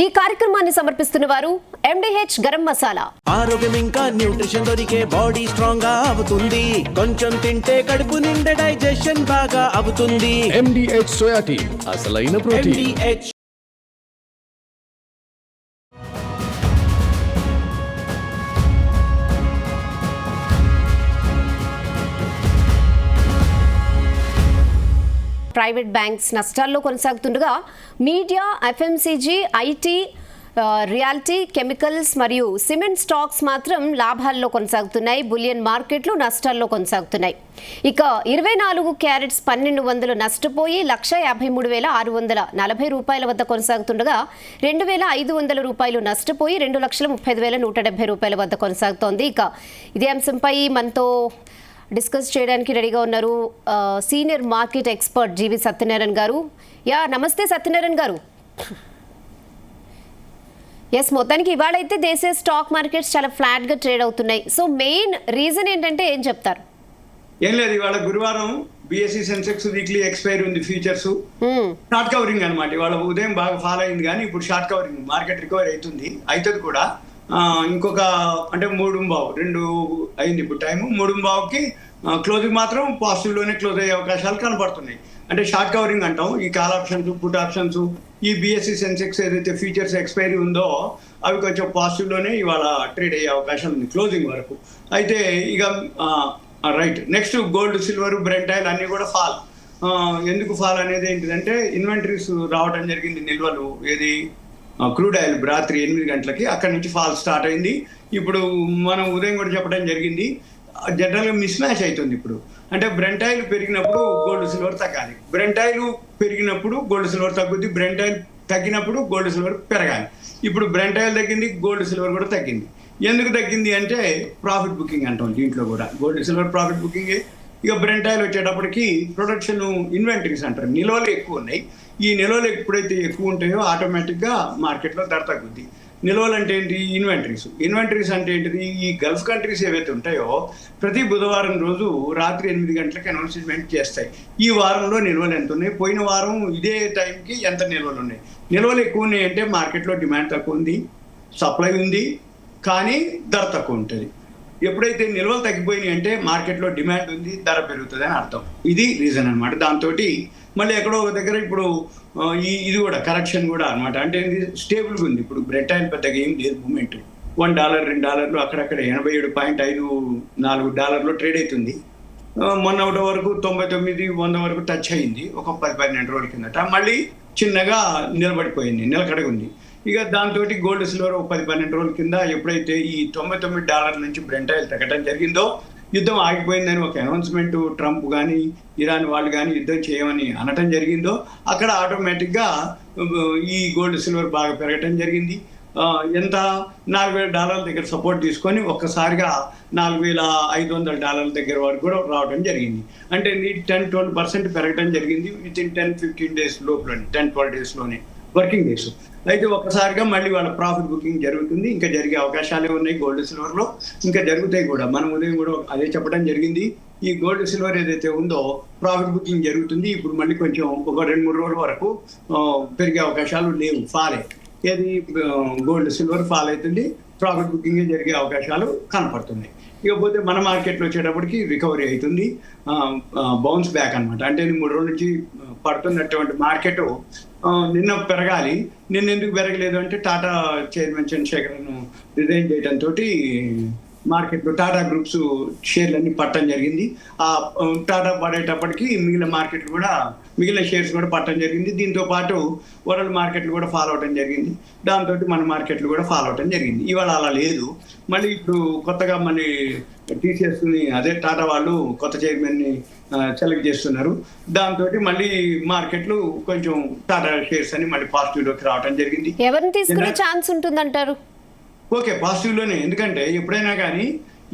ఈ కార్యక్రమాన్ని సమర్పిస్తున్న వారు ఎండిహెచ్ గరం మసాలా. ఆరోగ్యం ఇంకా న్యూట్రిషన్ దొరికే బాడీ స్ట్రాంగ్ గా అవుతుంది. కొంచెం తింటే కడుపు నిండా డైజెషన్ బాగా అవుతుంది. ఎండిహెచ్ సోయాటీ అసలైన ప్రోటీన్. ఎండిహెచ్ ప్రైవేట్ బ్యాంక్స్ నష్టాల్లో కొనసాగుతుండగా media, FMCG, IT, realty, chemicals మరియు సిమెంట్ స్టాక్స్ మాత్రం లాభాల్లో కొనసాగుతున్నాయి. బులియన్ మార్కెట్లు నష్టాల్లో కొనసాగుతున్నాయి. ఇక 24 క్యారెట్స్ 1200 నష్టపోయి 1,53,640 రూపాయల వద్ద కొనసాగుతుండగా 2,500 రూపాయలు నష్టపోయి 2,35,170 రూపాయల వద్ద కొనసాగుతోంది. ఇక ఇదే అంశంపై మనతో డిస్కస్ చేయడానికి రెడీగా ఉన్నారు సీనియర్ మార్కెట్ ఎక్స్పర్ట్ జీవి సత్యనారాయణ గారు. నమస్తే సత్యనారాయణ గారు. మొత్తానికి ఇవాళ అయితే దేశీయ స్టాక్ మార్కెట్స్ చాలా ఫ్లాట్ గా ట్రేడ్ అవుతున్నాయి. సో మెయిన్ రీజన్ ఏంటంటే ఏం చెప్తారు? ఏం లేదు, ఇవాళ గురువారం బిఎస్సి సెన్సెక్స్ వీక్లీ ఎక్స్పైర్ ఉంది. ఫ్యూచర్స్ షార్ట్ కవరింగ్ అనమాట. ఇవాళ ఉదయం బాగా ఫాలో అయింది, కానీ ఇప్పుడు షార్ట్ కవరింగ్ మార్కెట్ రికవర్ అవుతుంది కూడా. ఇంకొక అంటే 3:15 అయింది ఇప్పుడు టైము. 3:15కి క్లోజింగ్ మాత్రం పాజిటివ్ లోనే క్లోజ్ అయ్యే అవకాశాలు కనపడుతున్నాయి. అంటే షార్ట్ కవరింగ్ అంటాం. ఈ కాల్ ఆప్షన్స్, పుట్ ఆప్షన్స్, ఈ బిఎస్సి సెన్సెక్స్ ఏదైతే ఫీచర్స్ ఎక్స్పైరీ ఉందో అవి కొంచెం పాజిటివ్ లోనే ఇవాళ ట్రేడ్ అయ్యే అవకాశం ఉంది క్లోజింగ్ వరకు. అయితే ఇక right next gold, silver, Brent oil అన్ని కూడా ఫాల్. ఎందుకు ఫాల్ అనేది ఏంటిదంటే ఇన్వెంటరీస్ రావడం జరిగింది, నిల్వలు. ఏది క్రూడ్ ఆయిల్ రాత్రి 8 గంటలకి అక్కడి నుంచి ఫాల్ స్టార్ట్ అయింది. ఇప్పుడు మనం ఉదయం కూడా చెప్పడం జరిగింది, జనరల్గా మిస్ మ్యాచ్ అవుతుంది ఇప్పుడు. అంటే బ్రెంట్ ఆయిల్ పెరిగినప్పుడు గోల్డ్ సిల్వర్ తగ్గాలి, బ్రెంట్ ఆయిల్ పెరిగినప్పుడు గోల్డ్ సిల్వర్ తగ్గుద్ది, బ్రెంట్ ఆయిల్ తగ్గినప్పుడు గోల్డ్ సిల్వర్ పెరగాలి. ఇప్పుడు బ్రెంట్ ఆయిల్ తగ్గింది, గోల్డ్ సిల్వర్ కూడా తగ్గింది. ఎందుకు తగ్గింది అంటే ప్రాఫిట్ బుకింగ్ అంటాం. దీంట్లో కూడా గోల్డ్ సిల్వర్ ప్రాఫిట్ బుకింగే. ఇక బ్రెంట్ ఆయిల్ వచ్చేటప్పటికి ప్రొడక్షన్ ఇన్వెంటరీస్ అంటారు, నిల్వలు ఎక్కువ ఉన్నాయి. ఈ నిల్వలు ఎప్పుడైతే ఎక్కువ ఉంటాయో ఆటోమేటిక్గా మార్కెట్లో ధర తగ్గుద్ది. నిల్వలు అంటే ఏంటి? ఇన్వెంటరీస్ అంటే ఏంటిది? ఈ గల్ఫ్ కంట్రీస్ ఏవైతే ఉంటాయో ప్రతి బుధవారం రోజు రాత్రి 8 గంటలకు అనౌన్స్మెంట్ చేస్తాయి ఈ వారంలో నిల్వలు ఎంత ఉన్నాయి, పోయిన వారం ఇదే టైంకి ఎంత నిల్వలు ఉన్నాయి. నిల్వలు ఎక్కువ ఉన్నాయి అంటే మార్కెట్లో డిమాండ్ తక్కువ ఉంది, సప్లై ఉంది, కానీ ధర తక్కువ ఉంటుంది. ఎప్పుడైతే నిల్వలు తగ్గిపోయినాయి అంటే మార్కెట్లో డిమాండ్ ఉంది, ధర పెరుగుతుంది అని అర్థం. ఇది రీజన్ అనమాట. దాంతో మళ్ళీ ఎక్కడో ఒక దగ్గర ఇప్పుడు ఇది కూడా కరెక్షన్ కూడా అనమాట. అంటే స్టేబుల్గా ఉంది. ఇప్పుడు బ్రెంట్ ఆయిల్ పెద్దగా ఏం లేదు మూమెంట్. $1, $2 అక్కడక్కడ $87.54 ట్రేడ్ అవుతుంది. మొన్న వరకు 99, 100 వరకు టచ్ అయింది ఒక 10-12 రోజుల కిందట. మళ్ళీ చిన్నగా నిలబడిపోయింది, నిలకడగా ఉంది. ఇక దాంతో గోల్డ్ సిల్వర్ 10-12 రోజుల కింద ఎప్పుడైతే ఈ $99 నుంచి బ్రెంట్ ఆయిల్ తగ్గడం జరిగిందో, యుద్ధం ఆగిపోయిందని ఒక అనౌన్స్మెంట్ ట్రంప్ కానీ ఇరాన్ వాళ్ళు కానీ యుద్ధం చేయమని అనటం జరిగిందో, అక్కడ ఆటోమేటిక్గా ఈ గోల్డ్ సిల్వర్ బాగా పెరగటం జరిగింది. ఎంత $4,000 దగ్గర సపోర్ట్ తీసుకొని ఒక్కసారిగా $4,500 దగ్గర వరకు కూడా రావడం జరిగింది. అంటే 10-12% పెరగడం జరిగింది విత్ ఇన్ 10-15 డేస్ లోపల, 10-12 డేస్లోనే, వర్కింగ్ డేస్. అయితే ఒక్కసారిగా మళ్ళీ వాళ్ళ ప్రాఫిట్ బుకింగ్ జరుగుతుంది. ఇంకా జరిగే అవకాశాలే ఉన్నాయి గోల్డ్ సిల్వర్లో, ఇంకా జరుగుతాయి కూడా. మనం ఉదయం కూడా అదే చెప్పడం జరిగింది. ఈ గోల్డ్ సిల్వర్ ఏదైతే ఉందో ప్రాఫిట్ బుకింగ్ జరుగుతుంది. ఇప్పుడు మళ్ళీ కొంచెం ఒక 2-3 రోజుల వరకు పెరిగే అవకాశాలు లేవు, ఫాలే. ఏది గోల్డ్ సిల్వర్ ఫాల్ అవుతుంది, ప్రాఫిట్ బుకింగ్ జరిగే అవకాశాలు కనపడుతున్నాయి. ఇకపోతే మన మార్కెట్లో వచ్చేటప్పటికి రికవరీ అవుతుంది, బౌన్స్ బ్యాక్ అనమాట. అంటే 3 రోజుల నుంచి పడుతున్నటువంటి మార్కెట్ నిన్న పెరగాలి. నిన్న ఎందుకు పెరగలేదు అంటే టాటా చైర్మన్ చంద్రశేఖరన్ రిజైన్ చేయడంతో మార్కెట్లో టాటా గ్రూప్స్ షేర్లన్నీ పట్టడం జరిగింది. ఆ టాటా పడేటప్పటికి మిగిలిన షేర్స్ కూడా పట్టడం జరిగింది. దీంతో పాటు వరల్డ్ మార్కెట్లు కూడా ఫాలో అవడం జరిగింది. దాంతో మన మార్కెట్లు కూడా ఫాలో అవడం జరిగింది. ఇవాళ అలా లేదు. మళ్ళీ ఇప్పుడు కొత్తగా మళ్ళీ టీసీఎస్ని, అదే టాటా వాళ్ళు కొత్త చైర్మన్ని సెలెక్ట్ చేస్తున్నారు. దాంతో మళ్ళీ మార్కెట్లు కొంచెం టాటా షేర్స్ అని మళ్ళీ పాజిటివ్లోకి రావడం జరిగింది. ఎవరిని తీసుకునే ఛాన్స్ ఉంటుందంటారు? ఓకే, పాజిటివ్లోనే. ఎందుకంటే ఎప్పుడైనా కానీ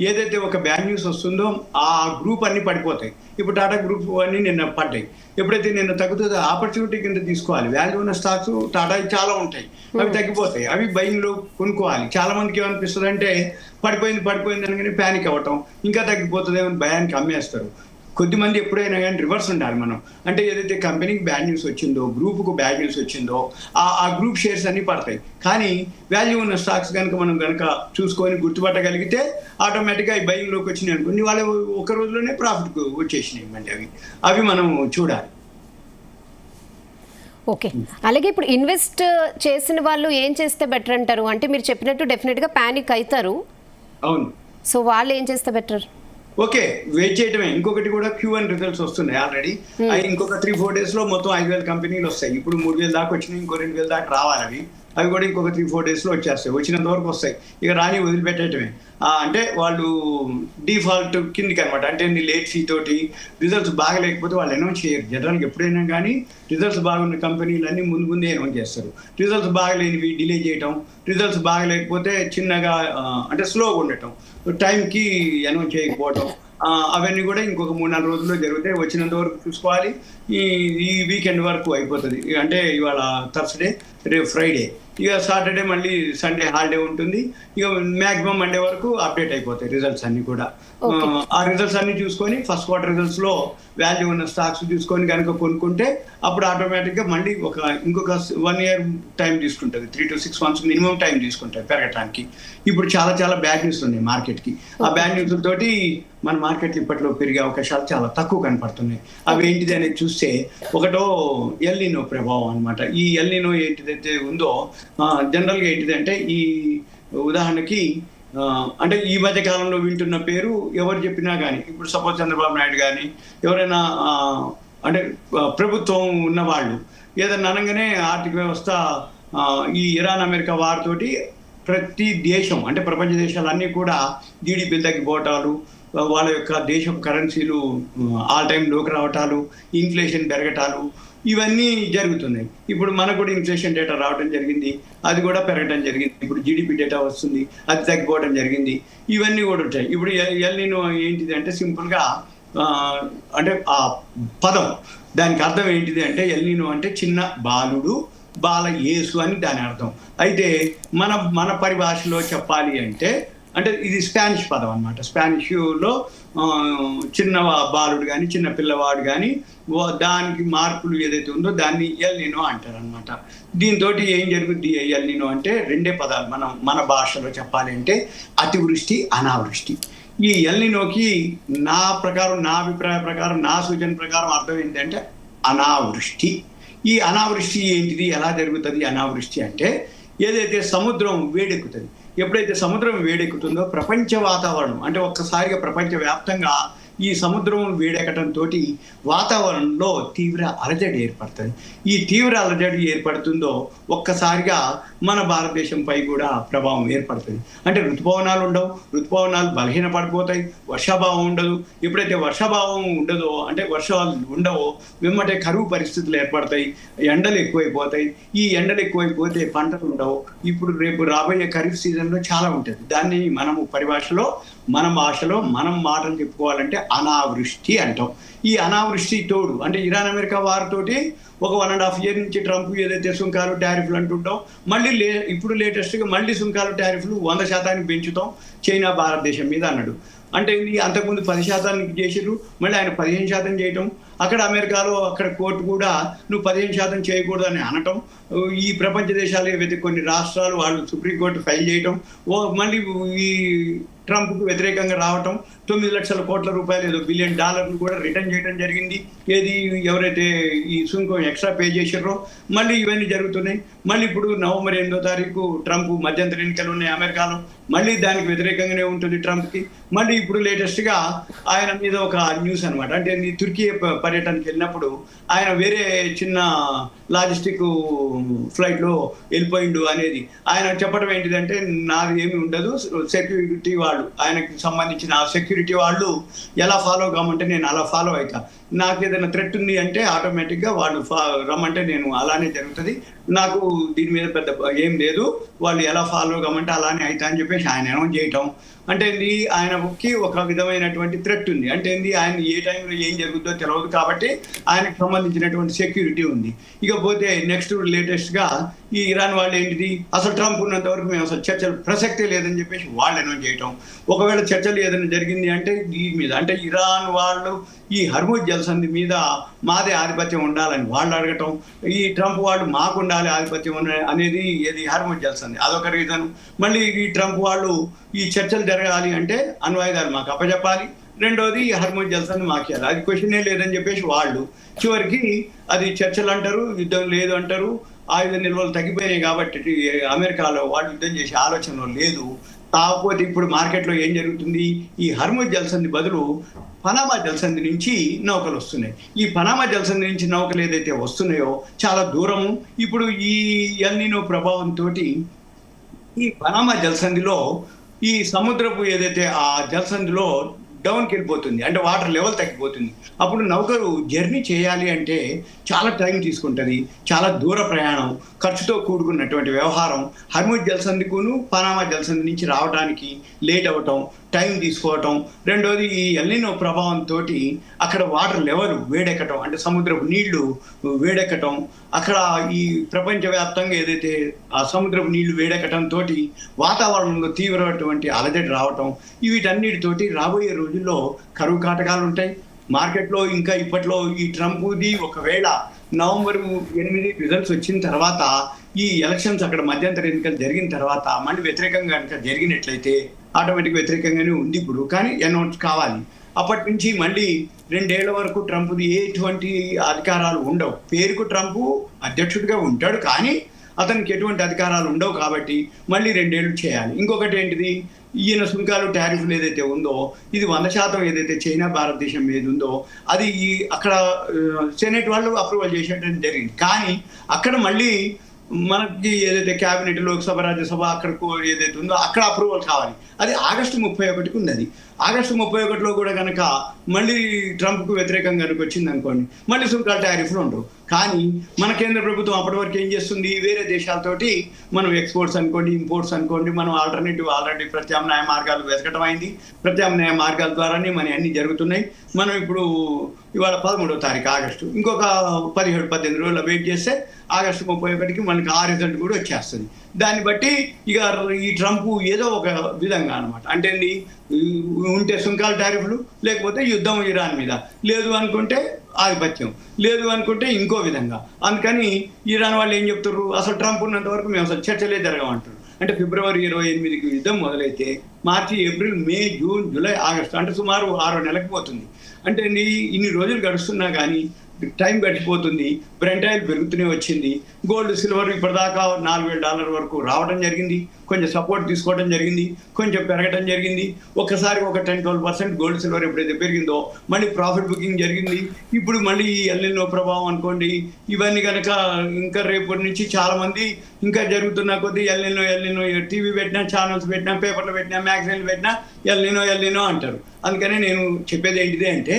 ఏదైతే ఒక బ్యాడ్ న్యూస్ వస్తుందో ఆ గ్రూప్ అన్ని పడిపోతాయి. ఇప్పుడు టాటా గ్రూప్ అన్ని నిన్న పడ్డాయి. ఎప్పుడైతే నిన్న తగ్గుతుందో ఆపర్చునిటీ కింద తీసుకోవాలి. వాల్యూ ఉన్న స్టాక్స్ టాటా చాలా ఉంటాయి, అవి తగ్గిపోతాయి, అవి బయింగ్లో కొనుక్కోవాలి. చాలా మందికి ఏమనిపిస్తుంది అంటే పడిపోయింది అనగానే ప్యానిక్ అవ్వటం, ఇంకా తగ్గిపోతుంది ఏమని భయానికి అమ్మేస్తారు. కొద్దిమంది ఎప్పుడైనా కానీ రివర్స్ ఉండాలి మనం. అంటే ఏదైతే కంపెనీకి బ్యాడ్ న్యూస్ వచ్చిందో, గ్రూప్కు బ్యాడ్ న్యూస్ వచ్చిందో ఆ గ్రూప్ షేర్స్ అన్నీ పడతాయి. కానీ వాల్యూ ఉన్న స్టాక్స్ కనుక మనం కనుక చూసుకొని గుర్తుపట్టగలిగితే ఆటోమేటిక్గా ఈ బయింగ్లోకి వచ్చినాయి అనుకోండి, వాళ్ళు ఒక రోజులోనే ప్రాఫిట్కు వచ్చేసినాయి అంటే అవి మనం చూడాలి. ఓకే, అలాగే ఇప్పుడు ఇన్వెస్ట్ చేసిన వాళ్ళు ఏం చేస్తే బెటర్ అంటారు? అంటే మీరు చెప్పినట్టు డెఫినెట్గా ప్యానిక్ అవుతారు. అవును. సో వాళ్ళు ఏం చేస్తే బెటర్? ఓకే, వెయిట్ చేయటమే. ఇంకొకటి కూడా Q1 రిజల్ట్స్ వస్తున్నాయి ఆల్రెడీ. ఇంకొక 3-4 days లో మొత్తం 5,000 కంపెనీలు వస్తాయి. ఇప్పుడు 3,000 దాకా వచ్చినాయి, ఇంకో 2,000 దాకా రావాలి. అవి కూడా ఇంకొక 3-4 days లో వచ్చేస్తాయి. వచ్చినంత వరకు వస్తాయి, ఇక రాని వదిలిపెట్టేయటమే. అంటే వాళ్ళు డిఫాల్ట్ కిందికి అనమాట. అంటే లేట్ ఫీ తోటి రిజల్ట్స్ బాగలేకపోతే వాళ్ళు అనౌన్స్ చేయరు. జనరల్గా ఎప్పుడైనా కానీ రిజల్ట్స్ బాగున్న కంపెనీలన్నీ ముందే అనౌన్స్ చేస్తారు. రిజల్ట్స్ బాగలేనివి డిలే చేయటం, రిజల్ట్స్ బాగలేకపోతే చిన్నగా అంటే స్లోగా ఉండటం, టైంకి అనౌన్స్ చేయకపోవటం, అవన్నీ కూడా ఇంకొక 3-4 రోజుల్లో జరుగుతాయి. వచ్చినంత వరకు చూసుకోవాలి. ఈ వీకెండ్ వరకు అయిపోతుంది. అంటే ఇవాళ థర్స్డే, రేపు ఫ్రైడే, ఇక సాటర్డే మళ్ళీ సండే హాలిడే ఉంటుంది. ఇక మ్యాక్సిమం మండే వరకు అప్డేట్ అయిపోతాయి రిజల్ట్స్ అన్ని కూడా. ఆ రిజల్ట్స్ అన్ని చూసుకొని ఫస్ట్ క్వార్టర్ రిజల్ట్స్ లో వాల్యూ ఉన్న స్టాక్స్ చూసుకొని కనుక కొనుక్కుంటే అప్పుడు ఆటోమేటిక్గా మళ్ళీ ఇంకొక 1 year టైం తీసుకుంటుంది. 3 to 6 months మినిమం టైం తీసుకుంటుంది పెరగటానికి. ఇప్పుడు చాలా బ్యాడ్ న్యూస్ ఉన్నాయి మార్కెట్కి. ఆ బ్యాడ్ న్యూస్ తోటి మన మార్కెట్లు ఇప్పట్లో పెరిగే అవకాశాలు చాలా తక్కువ కనపడుతున్నాయి. అవి ఏంటిది అనేది చూస్తే ఒకటో ఎల్నినో ప్రభావం అనమాట. ఈ ఎల్నినో ఏంటిదైతే ఉందో జనరల్గా ఏంటిదంటే ఈ ఉదాహరణకి అంటే ఈ మధ్య కాలంలో వింటున్న పేరు ఎవరు చెప్పినా కానీ, ఇప్పుడు సపోజ్ చంద్రబాబు నాయుడు కానీ ఎవరైనా అంటే ప్రభుత్వం ఉన్నవాళ్ళు ఏదన్నా అనగానే ఆర్థిక వ్యవస్థ ఈ ఇరాన్ అమెరికా వారితోటి ప్రతి దేశం అంటే ప్రపంచ దేశాలన్నీ కూడా జీడిపిలు తగ్గిపోవటాలు, వాళ్ళ యొక్క దేశం కరెన్సీలు ఆల్ టైమ్ లోకి రావటాలు, ఇన్ఫ్లేషన్ పెరగటాలు, ఇవన్నీ జరుగుతున్నాయి. ఇప్పుడు మనకు కూడా ఇన్ఫ్లేషన్ డేటా రావడం జరిగింది, అది కూడా పెరగడం జరిగింది. ఇప్పుడు జీడిపి డేటా వస్తుంది, అది తగ్గిపోవడం జరిగింది. ఇవన్నీ కూడా ఉంటాయి. ఇప్పుడు ఎల్నినో ఏంటిది అంటే సింపుల్గా అంటే ఆ పదం దానికి అర్థం ఏంటిది అంటే ఎల్నినో అంటే చిన్న బాలుడు, బాల యేసు అని దాని అర్థం. అయితే మన పరిభాషలో చెప్పాలి అంటే ఇది స్పానిష్ పదం అనమాట. స్పానిష్లో చిన్న బాలుడు కానీ చిన్న పిల్లవాడు కానీ దానికి మార్పులు ఏదైతే ఉందో దాన్ని ఎల్నినో అంటారు అనమాట. దీంతో ఏం జరుగుద్ది ఎల్నినో అంటే 2 పదాలు మన భాషలో చెప్పాలి అంటే అతివృష్టి, అనావృష్టి. ఈ ఎల్నినోకి నా అభిప్రాయ ప్రకారం, నా సూచన ప్రకారం అర్థం ఏంటంటే అనావృష్టి. ఈ అనావృష్టి ఏంటిది, ఎలా జరుగుతుంది అనావృష్టి అంటే ఏదైతే సముద్రం వేడెక్కుతుంది, ఎప్పుడైతే సముద్రం వేడెక్కుతుందో ప్రపంచ వాతావరణం అంటే ఒక్కసారిగా ప్రపంచవ్యాప్తంగా ఈ సముద్రం వేడెక్కడంతో వాతావరణంలో తీవ్ర అలజడి ఏర్పడుతుంది. ఈ తీవ్ర అలజడి ఏర్పడుతుందో ఒక్కసారిగా మన భారతదేశంపై కూడా ప్రభావం ఏర్పడుతుంది. అంటే ఋతుపవనాలు ఉండవు, ఋతుపవనాలు బలహీనపడిపోతాయి, వర్షాభావం ఉండదు. ఎప్పుడైతే వర్షాభావం ఉండదో అంటే వర్షాలు ఉండవో వెంబటే కరువు పరిస్థితులు ఏర్పడతాయి, ఎండలు ఎక్కువైపోతాయి. ఈ ఎండలు ఎక్కువైపోతే పంటలు ఉండవు. ఇప్పుడు రేపు రాబోయే ఖరీఫ్ సీజన్లో చాలా ఉంటుంది. దాన్ని మనము పరిభాషలో మన భాషలో మనం మాటలు చెప్పుకోవాలంటే అనావృష్టి అంటాం. ఈ అనావృష్టి తోడు అంటే ఇరాన్ అమెరికా వారితోటి ఒక 1.5 year నుంచి ట్రంప్ ఏదైతే సుంకాలు టారిఫ్లు అంటుంటాం, మళ్ళీ ఇప్పుడు లేటెస్ట్గా మళ్ళీ సుంకాలు టారిఫ్లు 100% పెంచుతాం చైనా భారతదేశం మీద అన్నాడు. అంటే అంతకుముందు 10% చేసిర్రు, మళ్ళీ ఆయన 15% చేయటం. అక్కడ అమెరికాలో అక్కడ కోర్టు కూడా నువ్వు 15% చేయకూడదు అని అనటం. ఈ ప్రపంచ దేశాలు ఏవైతే కొన్ని రాష్ట్రాలు వాళ్ళు సుప్రీంకోర్టు ఫైల్ చేయటం, మళ్ళీ ఈ ట్రంప్కు వ్యతిరేకంగా రావటం, 9 లక్షల కోట్ల రూపాయలు ఏదో $1 బిలియన్ కూడా రిటర్న్ చేయడం జరిగింది. ఏది ఎవరైతే ఈ సుంకం ఎక్స్ట్రా పే చేసారో మళ్ళీ ఇవన్నీ జరుగుతున్నాయి. మళ్ళీ ఇప్పుడు November 8వ ట్రంప్ మధ్యంతర ఎన్నికలు ఉన్నాయి అమెరికాలో, మళ్ళీ దానికి వ్యతిరేకంగానే ఉంటుంది ట్రంప్కి. మళ్ళీ ఇప్పుడు లేటెస్ట్గా ఆయన మీద ఒక న్యూస్ అనమాట. అంటే తుర్కీ పర్యటనకి వెళ్ళినప్పుడు ఆయన వేరే చిన్న లాజిస్టిక్ ఫ్లైట్లో వెళ్ళిపోయిండు అనేది ఆయన చెప్పడం ఏంటిదంటే నాది ఏమి ఉండదు, సెక్యూరిటీ వాళ్ళు ఆయనకి సంబంధించిన సెక్యూరిటీ వాళ్ళు ఎలా ఫాలో కామంటే నేను అలా ఫాలో అవుతా, నాకు ఏదైనా థ్రెట్ ఉంది అంటే ఆటోమేటిక్గా వాళ్ళు రమ్మంటే నేను అలానే జరుగుతుంది, నాకు దీని మీద పెద్ద ఏం లేదు, వాళ్ళు ఎలా ఫాలో కామంటే అలానే అవుతా అని చెప్పేసి ఆయన అనౌన్స్ చేయటం. అంటే ఆయనకి ఒక విధమైనటువంటి థ్రెట్ ఉంది. అంటే ఆయన ఏ టైంలో ఏం జరుగుతుందో తెలియదు కాబట్టి ఆయనకు సంబంధించినటువంటి సెక్యూరిటీ ఉంది. ఇకపోతే నెక్స్ట్ లేటెస్ట్గా ఈ ఇరాన్ వాళ్ళు ఏంటిది అసలు ట్రంప్ ఉన్నంత వరకు మేము అసలు చర్చలు ప్రసక్తే లేదని చెప్పేసి వాళ్ళు అనౌన్స్ చేయటం. ఒకవేళ చర్చలు ఏదైనా జరిగింది అంటే దీని మీద అంటే ఇరాన్ వాళ్ళు ఈ హర్ముజ్ జలసంధి మీద మాదే ఆధిపత్యం ఉండాలని వాళ్ళు అడగటం, ఈ ట్రంప్ వాళ్ళు మాకు ఉండాలి ఆధిపత్యం అనేది ఏది హర్ముజ్ జలసంధి అదొక రీజన్. మళ్ళీ ఈ ట్రంప్ వాళ్ళు ఈ చర్చలు జరగాలి అంటే అణ్వాయుధాలు మాకు అప్పచెప్పాలి, రెండోది హర్ముజ్ జలసంధి మాకేయాలి, అది క్వశ్చనే లేదని చెప్పేసి వాళ్ళు చివరికి అది చర్చలు అంటారు, యుద్ధం లేదు అంటారు. ఆయుధ నిల్వలు తగ్గిపోయినాయి కాబట్టి అమెరికాలో వాళ్ళు యుద్ధం చేసే ఆలోచనలో లేదు. కాకపోతే ఇప్పుడు మార్కెట్లో ఏం జరుగుతుంది, ఈ హర్ముజ్ జలసంధి బదులు పనామా జలసంధి నుంచి నౌకలు వస్తున్నాయి. ఈ పనామా జలసంధి నుంచి నౌకలు ఏదైతే వస్తున్నాయో చాలా దూరము. ఇప్పుడు ఈ ఎల్ నినో ప్రభావంతో ఈ పనామా జలసంధిలో ఈ సముద్రపు ఏదైతే ఆ జలసంధిలో డౌన్కి వెళ్ళిపోతుంది, అంటే వాటర్ లెవెల్ తగ్గిపోతుంది. అప్పుడు నౌకరు జర్నీ చేయాలి అంటే చాలా టైం తీసుకుంటుంది, చాలా దూర ప్రయాణం, ఖర్చుతో కూడుకున్నటువంటి వ్యవహారం. హర్ముజ్ జలసంధికును పనామా జలసంధి నుంచి రావడానికి లేట్ అవ్వటం, టైం తీసుకోవటం. రెండోది ఈ ఎల్ నినో ప్రభావంతో అక్కడ వాటర్ లెవెల్ వేడెక్కటం, అంటే సముద్రపు నీళ్లు వేడెక్కటం, అక్కడ ఈ ప్రపంచవ్యాప్తంగా ఏదైతే ఆ సముద్రపు నీళ్లు వేడెక్కటంతో వాతావరణంలో తీవ్రమైనటువంటి అలజడి రావటం, వీటన్నిటితోటి రాబోయే రోజుల్లో కరువు కాటకాలు ఉంటాయి మార్కెట్లో. ఇంకా ఇప్పట్లో ఈ ట్రంప్ది ఒకవేళ నవంబర్ 8 రిజల్ట్స్ వచ్చిన తర్వాత ఈ ఎలక్షన్స్ అక్కడ మధ్యంతర ఎన్నికలు జరిగిన తర్వాత మళ్ళీ వ్యతిరేకంగా కనుక జరిగినట్లయితే ఆటోమేటిక్ వ్యతిరేకంగానే ఉంది ఇప్పుడు, కానీ అనౌన్స్ కావాలి. అప్పటి నుంచి మళ్ళీ 2 ఏళ్ల వరకు ట్రంప్ది ఎటువంటి అధికారాలు ఉండవు. పేరుకు ట్రంప్ అధ్యక్షుడిగా ఉంటాడు కానీ అతనికి ఎటువంటి అధికారాలు ఉండవు కాబట్టి మళ్ళీ 2 ఏళ్ళు చేయాలి. ఇంకొకటి ఏంటిది, ఈయన సుంకాలు టారిఫ్లు ఏదైతే ఉందో ఇది 100% ఏదైతే చైనా భారతదేశం మీద ఉందో అది ఈ అక్కడ సెనెట్ వాళ్ళు అప్రూవల్ చేసేయడం జరిగింది. కానీ అక్కడ మళ్ళీ మనకి ఏదైతే క్యాబినెట్, లోక్సభ, రాజ్యసభ అక్కడ ఏదైతే ఉందో అక్కడ అప్రూవల్ కావాలి. అది ఆగస్టు 31కి ఉంది. అది ఆగస్టు 31లో కూడా కనుక మళ్ళీ ట్రంప్కు వ్యతిరేకంగా కనుక వచ్చింది అనుకోండి, మళ్ళీ సుంకాలు టారిఫ్లు ఉండవు. కానీ మన కేంద్ర ప్రభుత్వం అప్పటి వరకు ఏం చేస్తుంది, వేరే దేశాలతోటి మనం ఎక్స్పోర్ట్స్ అనుకోండి, ఇంపోర్ట్స్ అనుకోండి, మనం ఆల్రెడీ ప్రత్యామ్నాయ మార్గాలు వెతకటం అయింది. ప్రత్యామ్నాయ మార్గాల ద్వారానే మన అన్ని జరుగుతున్నాయి. మనం ఇప్పుడు ఇవాళ 13వ తారీఖు ఆగస్టు, ఇంకొక 17-18 రోజులు వెయిట్ చేస్తే ఆగస్టు 31కి మనకి ఆ రిజల్ట్ కూడా వచ్చేస్తుంది. దాన్ని బట్టి ఇక ఈ ట్రంప్ ఏదో ఒక విధంగా అనమాట, అంటే ఉంటే సుంకాల టారిఫ్లు, లేకపోతే యుద్ధం ఇరాన్ మీద, లేదు అనుకుంటే ఆధిపత్యం, లేదు అనుకుంటే ఇంకో విధంగా. అందుకని ఇరాన్ వాళ్ళు ఏం చెప్తారు, అసలు ట్రంప్ ఉన్నంత వరకు మేము అసలు చర్చలే జరగమంటారు. అంటే ఫిబ్రవరి 28కి యుద్ధం మొదలైతే మార్చి, ఏప్రిల్, మే, జూన్, జూలై, ఆగస్టు, అంటే సుమారు 6 నెలలకు పోతుంది. అంటే ఇన్ని రోజులు గడుస్తున్నా కానీ టైం గడిచిపోతుంది. బ్రెంట్ ఆయిల్ పెరుగుతూనే వచ్చింది. గోల్డ్, సిల్వర్ ఇప్పటిదాకా $4,000 వరకు రావడం జరిగింది. కొంచెం సపోర్ట్ తీసుకోవడం జరిగింది, కొంచెం పెరగడం జరిగింది. ఒక్కసారి ఒక 10-12% గోల్డ్, సిల్వర్ ఎప్పుడైతే పెరిగిందో మళ్ళీ ప్రాఫిట్ బుకింగ్ జరిగింది. ఇప్పుడు మళ్ళీ ఎల్ నినో ప్రభావం అనుకోండి, ఇవన్నీ కనుక ఇంకా రేపటి నుంచి చాలామంది ఇంకా జరుగుతున్న కొద్దీ ఎల్ నినో టీవీ పెట్టినా, ఛానల్స్ పెట్టినా, పేపర్లు పెట్టినా, మ్యాగజైన్లు పెట్టినా ఎల్ నినో అంటారు. అందుకని నేను చెప్పేది ఏంటిది అంటే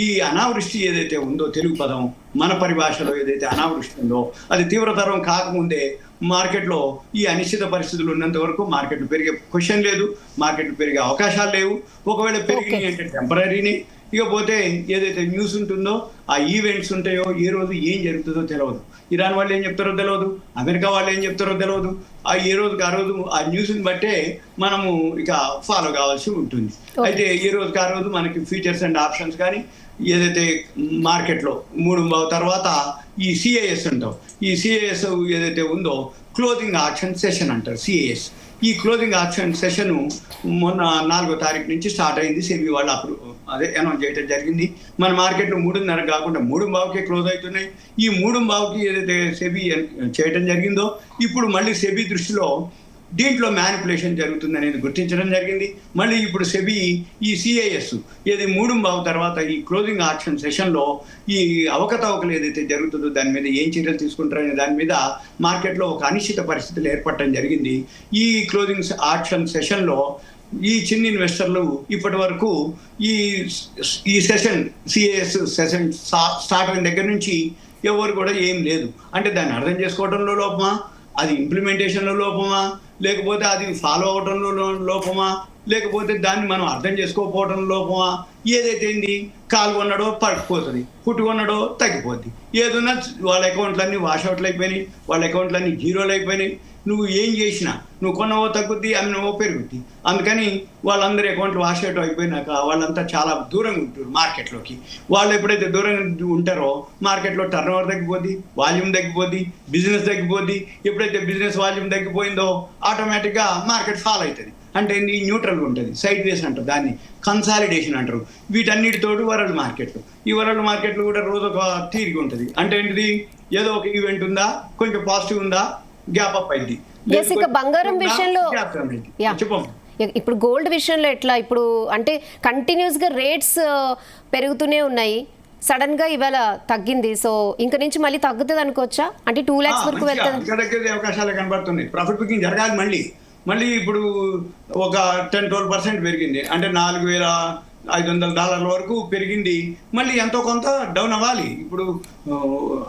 ఈ అనావృష్టి ఏదైతే ఉందో, తెలుగు పదం మన పరిభాషలో ఏదైతే అనావృష్టి ఉందో అది తీవ్రతరం కాకముందే మార్కెట్లో ఈ అనిశ్చిత పరిస్థితులు ఉన్నంత వరకు మార్కెట్లు పెరిగే క్వశ్చన్ లేదు, మార్కెట్లు పెరిగే అవకాశాలు లేవు. ఒకవేళ పెరిగినాయి అంటే టెంపరీనే. ఇకపోతే ఏదైతే న్యూస్ ఉంటుందో ఆ ఈవెంట్స్ ఉంటాయో ఏ రోజు ఏం జరుగుతుందో తెలియదు. ఇరాన్ వాళ్ళు ఏం చెప్తారో తెలియదు, అమెరికా వాళ్ళు ఏం చెప్తారో తెలియదు. ఏ రోజుకి ఆ రోజు ఆ న్యూస్ని బట్టే మనము ఇక ఫాలో కావాల్సి ఉంటుంది. అయితే ఏ రోజుకి ఆ రోజు మనకి ఫ్యూచర్స్ అండ్ ఆప్షన్స్ కానీ ఏదైతే మార్కెట్లో 3 తర్వాత ఈ సిఐఎస్ అంటాం, ఈ సిఐఎస్ ఏదైతే ఉందో క్లోజింగ్ ఆక్షన్ సెషన్ అంటారు సిఐఎస్. ఈ క్లోజింగ్ ఆక్షన్ సెషన్ మొన్న 4వ తారీఖు నుంచి స్టార్ట్ అయింది. సెబీ వాళ్ళు అనౌన్స్ చేయడం జరిగింది. మన మార్కెట్లో 3:30 కాకుండా 3:15కే క్లోజ్ అవుతున్నాయి. ఈ 3:15కి ఏదైతే సెబీ చేయడం జరిగిందో ఇప్పుడు మళ్ళీ సెబీ దృష్టిలో దీంట్లో మ్యానిపులేషన్ జరుగుతుంది అనేది గుర్తించడం జరిగింది. మళ్ళీ ఇప్పుడు సెబీ ఈ సిఐఎస్ ఏది 3:15 తర్వాత ఈ క్లోజింగ్ ఆక్షన్ సెషన్లో ఈ అవకతవకలు ఏదైతే జరుగుతుందో దాని మీద ఏం చర్యలు తీసుకుంటారనే దాని మీద మార్కెట్లో ఒక అనిశ్చిత పరిస్థితులు ఏర్పడటం జరిగింది. ఈ క్లోజింగ్ ఆక్షన్ సెషన్లో ఈ చిన్న ఇన్వెస్టర్లు ఇప్పటి వరకు ఈ సెషన్ సిఐఎస్ సెషన్ స్టార్ట్ అయిన దగ్గర నుంచి ఎవరు కూడా ఏం లేదు. అంటే దాన్ని అర్థం చేసుకోవడంలో లోపమా, అది ఇంప్లిమెంటేషన్లో లోపమా, లేకపోతే అది ఫాలో అవడంలో లోపమా, లేకపోతే దాన్ని మనం అర్థం చేసుకోకపోవడం లోపమా, ఏదైతే ఏంది కాలు కొన్నాడో పడిపోతుంది, పుట్టు కొన్నాడో తగ్గిపోద్ది, ఏదన్నా వాళ్ళ అకౌంట్లన్నీ వాషౌట్లు అయిపోయినాయి, వాళ్ళ అకౌంట్లన్నీ జీరోలు అయిపోయినాయి. నువ్వు ఏం చేసినా నువ్వు కొన్నవో తగ్గుద్ది, అమ్మినవో పెరుగుద్ది. అందుకని వాళ్ళందరి అకౌంట్లు వాషౌట్ అయిపోయినాక వాళ్ళంతా చాలా దూరంగా ఉంటారు మార్కెట్లోకి. వాళ్ళు ఎప్పుడైతే దూరంగా ఉంటారో మార్కెట్లో టర్న్ ఓవర్ తగ్గిపోద్ది, వాల్యూమ్ తగ్గిపోద్ది, బిజినెస్ తగ్గిపోద్ది. ఎప్పుడైతే బిజినెస్ వాల్యూమ్ తగ్గిపోయిందో ఆటోమేటిక్గా మార్కెట్ ఫాల్ అవుతుంది. అంటే న్యూట్రల్గా ఉంటుంది, సైడ్ వేస్ అంటారు, దాన్ని కన్సాలిడేషన్ అంటారు. వీటన్నిటితోటి వరల్డ్ మార్కెట్లు, ఈ వరల్డ్ మార్కెట్లు కూడా రోజు ఒక తీరిగి ఉంటుంది. అంటే ఏంటిది, ఏదో ఒక ఈవెంట్ ఉందా, కొంచెం పాజిటివ్ ఉందా, గ్యాప్ అప్ అయింది. ఇక బంగారం విషయంలో ఇప్పుడు గోల్డ్ విషయంలో ఎట్లా, ఇప్పుడు అంటే కంటిన్యూస్ గా రేట్స్ పెరుగుతూనే ఉన్నాయి, సడన్ గా ఇవాళ తగ్గింది, సో ఇంక నుంచి మళ్ళీ తగ్గుతుంది అనుకోవచ్చా? అంటే 2 lakhs వరకు వెళ్తుంది, అవకాశాలు కనబడుతున్నాయి. ప్రాఫిట్ బుకింగ్ జరగాలి. మళ్ళీ ఇప్పుడు ఒక 10-12% పెరిగింది, అంటే $4,500 వరకు పెరిగింది. మళ్ళీ ఎంతో కొంత డౌన్ అవ్వాలి. ఇప్పుడు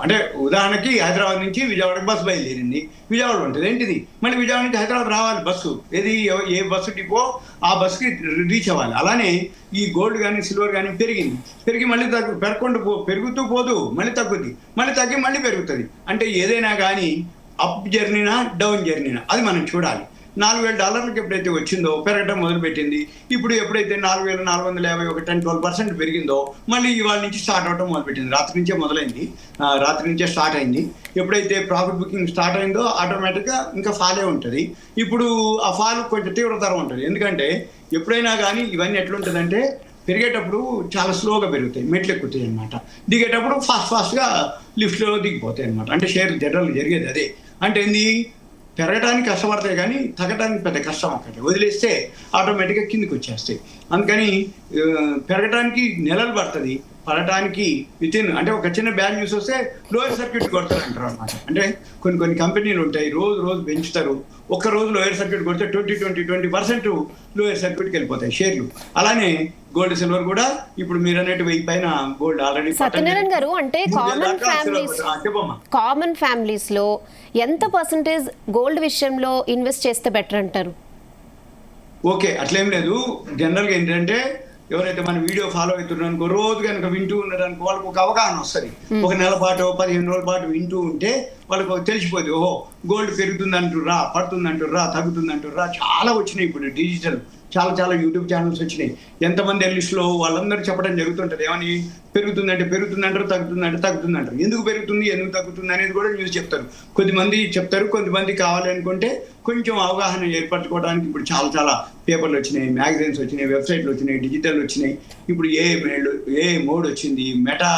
అంటే ఉదాహరణకి హైదరాబాద్ నుంచి విజయవాడకి బస్సు బయలుదేరింది, విజయవాడ ఉంటుంది ఏంటిది, మళ్ళీ విజయవాడ నుంచి హైదరాబాద్ రావాలి బస్సు, ఏది ఏ బస్సు డిపో ఆ బస్సుకి రీచ్ అవ్వాలి. అలానే ఈ గోల్డ్ కానీ సిల్వర్ కానీ పెరిగి మళ్ళీ పెరుగుతూ పోదు, మళ్ళీ తగ్గుద్ది, మళ్ళీ తగ్గి మళ్ళీ పెరుగుతుంది. అంటే ఏదైనా కానీ అప్ జర్నీనా డౌన్ జర్నీనా అది మనం చూడాలి. $4,000 ఎప్పుడైతే వచ్చిందో పెరగడం మొదలుపెట్టింది. ఇప్పుడు ఎప్పుడైతే 4,450 ఒక 10-12% పెరిగిందో మళ్ళీ ఇవాళ నుంచి స్టార్ట్ అవడం మొదలుపెట్టింది. రాత్రి నుంచే మొదలైంది, రాత్రి నుంచే స్టార్ట్ అయింది. ఎప్పుడైతే ప్రాఫిట్ బుకింగ్ స్టార్ట్ అయిందో ఆటోమేటిక్గా ఇంకా ఫాలే ఉంటుంది. ఇప్పుడు ఆ ఫాల్ కొంచెం తీవ్రతరం ఉంటుంది. ఎందుకంటే ఎప్పుడైనా కానీ ఇవన్నీ ఎట్లుంటుందంటే పెరిగేటప్పుడు చాలా స్లోగా పెరుగుతాయి, మెట్లు ఎక్కుతాయి అనమాట. దిగేటప్పుడు ఫాస్ట్గా లిఫ్ట్లో దిగిపోతాయి అనమాట. అంటే షేర్ జనరల్ జరిగేది అదే. అంటే ఏంది, పెరగడానికి కష్టపడతాయి కానీ తగ్గడానికి పెద్ద కష్టం. ఒకటి వదిలేస్తే ఆటోమేటిక్గా కిందికి వచ్చేస్తాయి. అందుకని పెరగడానికి నెలలు పడుతుంది, పడటానికి అంటే ఒక చిన్న బ్యాడ్ న్యూస్ వస్తే లోయర్ సర్క్యూట్ కొడతారు అంటారు అనమాట. అంటే కొన్ని కంపెనీలు ఉంటాయి, రోజు పెంచుతారు. ఒక్క రోజు లోయర్ సర్క్యూట్ కొడితే 20% లోయర్ సర్క్యూట్కి వెళ్ళిపోతాయి షేర్లు. అలానే గోల్డ్ సిల్వర్ కూడా ఇప్పుడు మీరు అన్నట్టు 1000 పైన గోల్డ్ ఆల్రెడీ. సత్యనారాయణ గారు, అంటే కామన్ ఫ్యామిలీస్ లో ఎంత పర్సెంటేజ్ గోల్డ్ విషయంలో ఇన్వెస్ట్ చేస్తే బెటర్ అంటారు? ఓకే, అట్లేం లేదు. జనరల్గా ఏంటంటే ఎవరైతే మన వీడియో ఫాలో అవుతున్నారు అనుకో, రోజు కనుక వింటూ ఉన్నారనుకో వాళ్ళకి ఒక అవగాహన వస్తుంది. ఒక నెల పాటు 15 రోజుల పాటు వింటూ ఉంటే వాళ్ళకు తెలిసిపోతుంది, ఓహో గోల్డ్ పెరుగుతుంది అంటుర్రా, పడుతుంది అంటుర్రా, తగ్గుతుంది అంటుర్రా. చాలా వచ్చినాయి ఇప్పుడు డిజిటల్, చాలా యూట్యూబ్ ఛానల్స్ వచ్చినాయి. ఎంతమంది లిస్ట్లో వాళ్ళందరూ చెప్పడం జరుగుతుంటుంది. ఏమని పెరుగుతుందంటే పెరుగుతుందంటారు, తగ్గుతుందంటే తగ్గుతుందంటారు. ఎందుకు పెరుగుతుంది, ఎందుకు తగ్గుతుంది అనేది కూడా న్యూస్ చెప్తారు. కొద్దిమంది చెప్తారు, కొంతమంది కావాలి అనుకుంటే కొంచెం అవగాహన ఏర్పరచుకోవడానికి ఇప్పుడు చాలా పేపర్లు వచ్చినాయి, మ్యాగజైన్స్ వచ్చినాయి, వెబ్సైట్లు వచ్చినాయి, డిజిటల్ వచ్చినాయి. ఇప్పుడు ఏ మోడ్ వచ్చింది, మెటా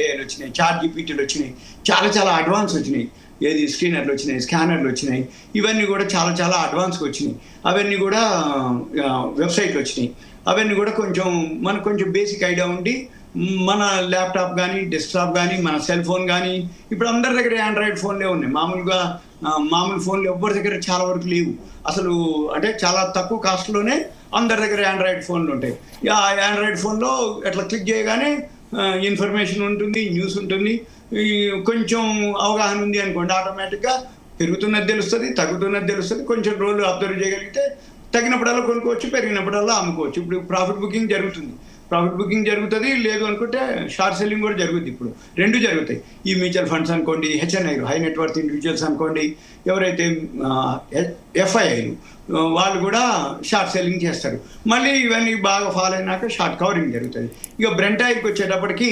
ఏ వచ్చినాయి, చాట్ జీపీటీలు వచ్చినాయి, చాలా అడ్వాన్స్ వచ్చినాయి. ఏది స్క్రీనర్లు వచ్చినాయి, స్కానర్లు వచ్చినాయి. ఇవన్నీ కూడా చాలా అడ్వాన్స్గా వచ్చినాయి. అవన్నీ కూడా వెబ్సైట్లు వచ్చినాయి. అవన్నీ కూడా మనకు కొంచెం బేసిక్ ఐడియా ఉండి మన ల్యాప్టాప్ కానీ, డెస్క్టాప్ కానీ, మన సెల్ ఫోన్ కానీ, ఇప్పుడు అందరి దగ్గర ఆండ్రాయిడ్ ఫోన్లే ఉన్నాయి. మామూలు ఫోన్లు ఎవరి దగ్గర చాలా వరకు లేవు అసలు. అంటే చాలా తక్కువ కాస్ట్లోనే అందరి దగ్గర ఆండ్రాయిడ్ ఫోన్లు ఉంటాయి. ఆ ఆండ్రాయిడ్ ఫోన్లో అట్లా క్లిక్ చేయగానే ఇన్ఫర్మేషన్ ఉంటుంది, న్యూస్ ఉంటుంది. కొంచెం అవగాహన ఉంది అనుకోండి, ఆటోమేటిక్గా పెరుగుతున్నది తెలుస్తుంది, తగ్గుతున్నది తెలుస్తుంది. కొంచెం రోజులు అబ్జర్వ్ చేయగలిగితే తగ్గినప్పుడల్లా కొనుక్కోవచ్చు, పెరిగినప్పుడల్లా అమ్ముకోవచ్చు. ఇప్పుడు ప్రాఫిట్ బుకింగ్ జరుగుతుంది. లేదు అనుకుంటే షార్ట్ సెల్లింగ్ కూడా జరుగుతుంది. ఇప్పుడు 2 జరుగుతాయి. ఈ మ్యూచువల్ ఫండ్స్ అనుకోండి, హెచ్ఎన్ఐలు, హై నెట్వర్త్ ఇండివిజువల్స్ అనుకోండి, ఎవరైతే ఎఫ్ఐఐలు వాళ్ళు కూడా షార్ట్ సెల్లింగ్ చేస్తారు. మళ్ళీ ఇవన్నీ బాగా ఫాల్ అయినాక షార్ట్ కవరింగ్ జరుగుతుంది. ఇక బ్రెంట్ ఆయిల్కి వచ్చేటప్పటికి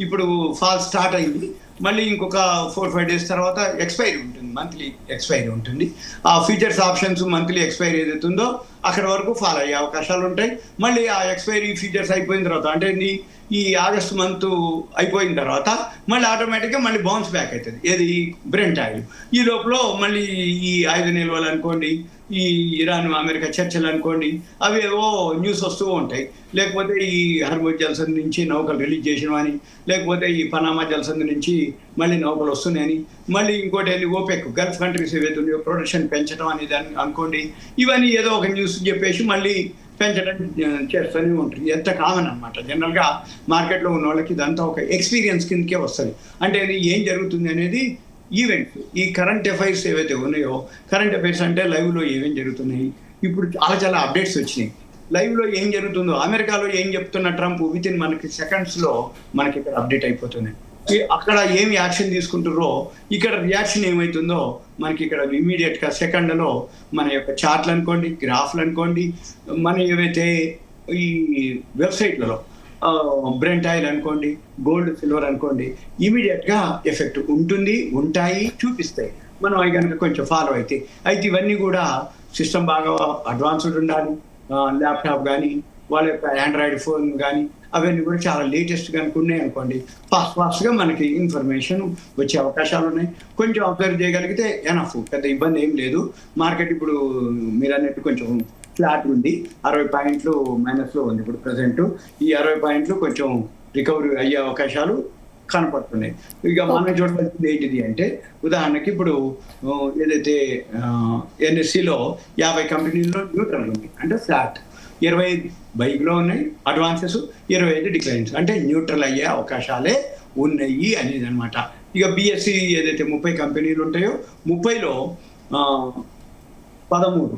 ఇప్పుడు ఫాల్ స్టార్ట్ అయింది. మళ్ళీ ఇంకొక 4-5 days తర్వాత ఎక్స్పైరీ ఉంటుంది, మంత్లీ ఎక్స్పైరీ ఉంటుంది. ఆ ఫీచర్స్ ఆప్షన్స్ మంత్లీ ఎక్స్పైరీ ఏదైతుందో అక్కడ వరకు ఫాలో అయ్యే అవకాశాలు ఉంటాయి. మళ్ళీ ఆ ఎక్స్పైరీ ఫీచర్స్ అయిపోయిన తర్వాత, అంటే ఈ ఆగస్ట్ మంత్ అయిపోయిన తర్వాత మళ్ళీ ఆటోమేటిక్గా మళ్ళీ బౌన్స్ బ్యాక్ అవుతుంది. ఏది బ్రెంట్ ఆయిల్. ఈ లోపల మళ్ళీ ఈ ఆయుధ నిల్వలు అనుకోండి, ఈ ఇరాన్ అమెరికా చర్చలు అనుకోండి, అవి ఏవో న్యూస్ వస్తూ ఉంటాయి. లేకపోతే ఈ హర్ముజ్ జలసంధి నుంచి నౌకలు రిలీజ్ చేసినవని, లేకపోతే ఈ పనామా జలసంధి నుంచి మళ్ళీ నౌకలు వస్తున్నాయని, మళ్ళీ ఇంకోటి ఓపెక్ గల్ఫ్ కంట్రీస్ ఏవైతే ఉన్నాయో ప్రొడక్షన్ పెంచడం అనేది అనుకోండి. ఇవన్నీ ఏదో ఒక న్యూస్ చెప్పేసి మళ్ళీ పెంచడం చేస్తూనే ఉంటుంది. ఎంత కామన్ అనమాట. జనరల్గా మార్కెట్లో ఉన్న వాళ్ళకి ఇదంతా ఒక ఎక్స్పీరియన్స్ కిందకే వస్తుంది. అంటే అది ఏం జరుగుతుంది అనేది ఈవెంట్స్, ఈ కరెంట్ అఫైర్స్ ఏవైతే ఉన్నాయో, కరెంట్ అఫైర్స్ అంటే లైవ్లో ఏమేమి జరుగుతున్నాయి, ఇప్పుడు చాలా అప్డేట్స్ వచ్చినాయి. లైవ్లో ఏం జరుగుతుందో, అమెరికాలో ఏం చెప్తున్న ట్రంప్ విత్ ఇన్ మనకి సెకండ్స్లో మనకి ఇక్కడ అప్డేట్ అయిపోతుంది. అక్కడ ఏమి యాక్షన్ తీసుకుంటారో ఇక్కడ రియాక్షన్ ఏమవుతుందో మనకి ఇక్కడ ఇమీడియట్గా సెకండ్లో మన యొక్క చార్ట్లు అనుకోండి, గ్రాఫ్లు అనుకోండి, మన ఏవైతే ఈ వెబ్సైట్లలో బ్రెంట్ ఆయిల్ అనుకోండి, గోల్డ్ సిల్వర్ అనుకోండి, ఇమీడియట్గా ఎఫెక్ట్ ఉంటుంది, ఉంటాయి, చూపిస్తాయి. మనం అవి కనుక కొంచెం ఫాలో అయితే ఇవన్నీ కూడా సిస్టమ్ బాగా అడ్వాన్స్డ్ ఉండాలి. ల్యాప్టాప్ కానీ వాళ్ళ యొక్క ఆండ్రాయిడ్ ఫోన్ కానీ అవన్నీ కూడా చాలా లేటెస్ట్ కనుక ఉన్నాయి అనుకోండి, ఫాస్ట్గా మనకి ఇన్ఫర్మేషన్ వచ్చే అవకాశాలు ఉన్నాయి. కొంచెం అబ్జర్వ్ చేయగలిగితే ఎనఫ్, పెద్ద ఇబ్బంది ఏం లేదు. మార్కెట్ ఇప్పుడు మీరు అన్నట్టు కొంచెం ఫ్లాట్ ఉంది, 60 పాయింట్లు మైనస్లో ఉంది ఇప్పుడు ప్రజెంట్. ఈ 60 పాయింట్లు కొంచెం రికవరీ అయ్యే అవకాశాలు కనపడుతున్నాయి. ఇక మనం చూడవలసింది ఏంటిది అంటే, ఉదాహరణకి ఇప్పుడు ఏదైతే ఎన్ఎస్సిలో 50 కంపెనీల్లో న్యూట్రల్ ఉంది, అంటే ఫ్లాట్. 25 బైక్లో ఉన్నాయి అడ్వాన్సెస్, 25 డిక్లైన్స్, అంటే న్యూట్రల్ అయ్యే అవకాశాలే ఉన్నాయి అనేది అనమాట. ఇక బిఎస్సి ఏదైతే 30 కంపెనీలు ఉంటాయో 30లో 13